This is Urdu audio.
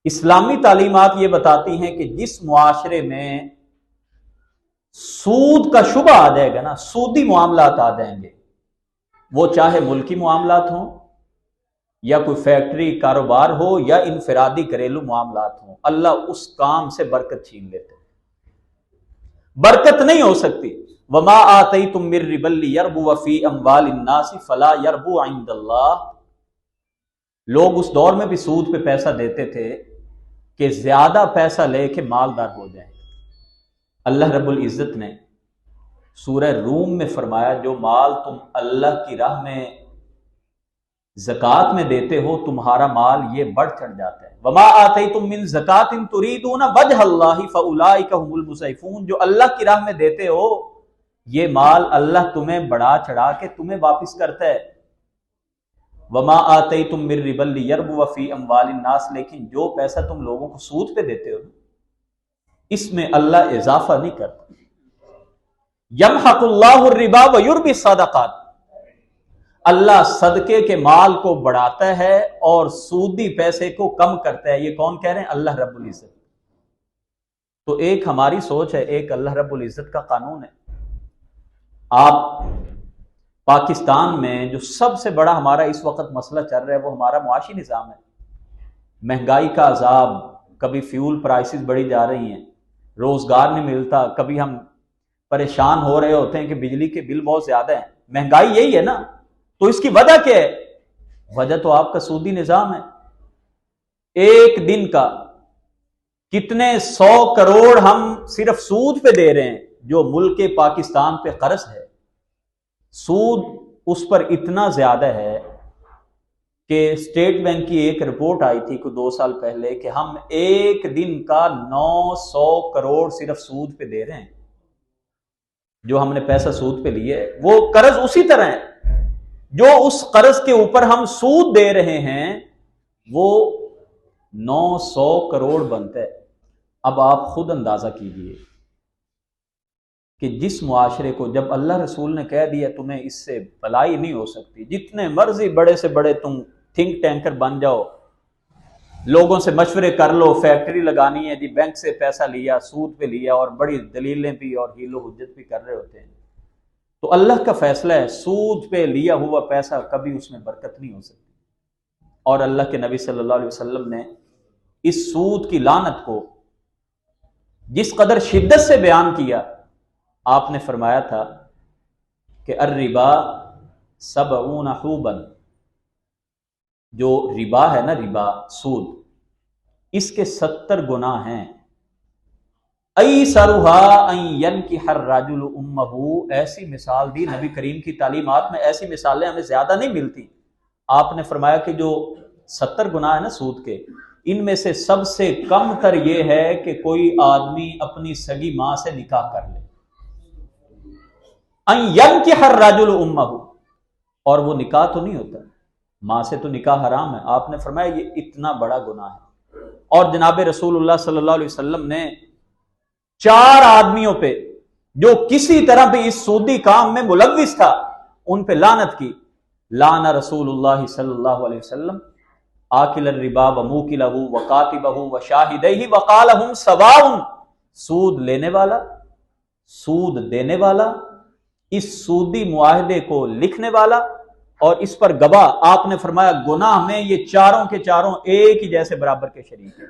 اسلامی تعلیمات یہ بتاتی ہیں کہ جس معاشرے میں سود کا شبہ آ جائے گا نا، سودی معاملات آ جائیں گے، وہ چاہے ملکی معاملات ہوں یا کوئی فیکٹری کاروبار ہو یا انفرادی گھریلو معاملات ہوں، اللہ اس کام سے برکت چھین لیتے ہیں۔ برکت نہیں ہو سکتی۔ وما آتیتم من ربا لیربو فی اموال الناس فلا یربو عند اللہ۔ لوگ اس دور میں بھی سود پہ پیسہ دیتے تھے کہ زیادہ پیسہ لے کے مالدار ہو جائیں۔ اللہ رب العزت نے سورہ روم میں فرمایا جو مال تم اللہ کی راہ میں زکوٰۃ میں دیتے ہو، تمہارا مال یہ بڑھ چڑھ جاتا ہے۔ وما آتیتم من زکوٰۃ تریدون وجہ اللہ فاولئک هم المضعفون۔ جو اللہ کی راہ میں دیتے ہو یہ مال اللہ تمہیں بڑھا چڑھا کے تمہیں واپس کرتا ہے۔ وما آتیتم من ربا لیربو فی اموال الناس، لیکن جو پیسہ تم لوگوں کو سود پہ دیتے ہو اس میں اللہ اضافہ نہیں کرتا۔ یمحق اللہ الربا ویربی الصدقات، اللہ صدقے کے مال کو بڑھاتا ہے اور سودی پیسے کو کم کرتا ہے۔ یہ کون کہہ رہے ہیں؟ اللہ رب العزت۔ تو ایک ہماری سوچ ہے، ایک اللہ رب العزت کا قانون ہے۔ آپ پاکستان میں جو سب سے بڑا ہمارا اس وقت مسئلہ چل رہا ہے وہ ہمارا معاشی نظام ہے۔ مہنگائی کا عذاب، کبھی فیول پرائسز بڑھی جا رہی ہیں، روزگار نہیں ملتا، کبھی ہم پریشان ہو رہے ہوتے ہیں کہ بجلی کے بل بہت زیادہ ہیں۔ مہنگائی یہی ہے نا، تو اس کی وجہ کیا ہے؟ وجہ تو آپ کا سودی نظام ہے۔ ایک دن کا کتنے 100 کروڑ ہم صرف سود پہ دے رہے ہیں جو ملک پاکستان پہ قرض ہے۔ سود اس پر اتنا زیادہ ہے کہ اسٹیٹ بینک کی ایک رپورٹ آئی تھی کوئی 2 سال پہلے کہ ہم ایک دن کا 900 کروڑ صرف سود پہ دے رہے ہیں۔ جو ہم نے پیسہ سود پہ لیے وہ قرض اسی طرح ہے، جو اس قرض کے اوپر ہم سود دے رہے ہیں وہ 900 کروڑ بنتا ہے۔ اب آپ خود اندازہ کیجئے کہ جس معاشرے کو جب اللہ رسول نے کہہ دیا تمہیں اس سے بھلائی نہیں ہو سکتی، جتنے مرضی بڑے سے بڑے تم تھنک ٹینکر بن جاؤ، لوگوں سے مشورے کر لو، فیکٹری لگانی ہے جی بینک سے پیسہ لیا، سود پہ لیا، اور بڑی دلیلیں بھی اور حیل و حجت بھی کر رہے ہوتے ہیں، تو اللہ کا فیصلہ ہے سود پہ لیا ہوا پیسہ کبھی اس میں برکت نہیں ہو سکتی۔ اور اللہ کے نبی صلی اللہ علیہ وسلم نے اس سود کی لعنت کو جس قدر شدت سے بیان کیا، آپ نے فرمایا تھا کہ الربا 70 حوبا، جو ربا ہے نا، ربا سود، اس کے 70 گناہ ہیں۔ ایسرها ان ينكح الرجل امه، ایسی مثال دی نبی کریم کی تعلیمات میں، ایسی مثالیں ہمیں زیادہ نہیں ملتی۔ آپ نے فرمایا کہ جو 70 گناہ ہیں نا سود کے، ان میں سے سب سے کم تر یہ ہے کہ کوئی آدمی اپنی سگی ماں سے نکاح کر لے۔ ان ينكح الرجل امه، اور وہ نکاح تو نہیں ہوتا، ماں سے تو نکاح حرام ہے۔ آپ نے فرمایا یہ اتنا بڑا گناہ ہے۔ اور جناب رسول اللہ صلی اللہ علیہ وسلم نے 4 آدمیوں پہ جو کسی طرح بھی اس سودی کام میں ملوث تھا ان پہ لعنت کی۔ لعن رسول اللہ صلی اللہ علیہ وسلم آکل الربا وموکلہ وکاتبہ وشاہدیہ وقال ہم سواء، سود لینے والا، سود دینے والا، اس سودی معاہدے کو لکھنے والا اور اس پر گواہ، آپ نے فرمایا گناہ میں یہ چاروں کے چاروں ایک ہی جیسے برابر کے شریک ہیں۔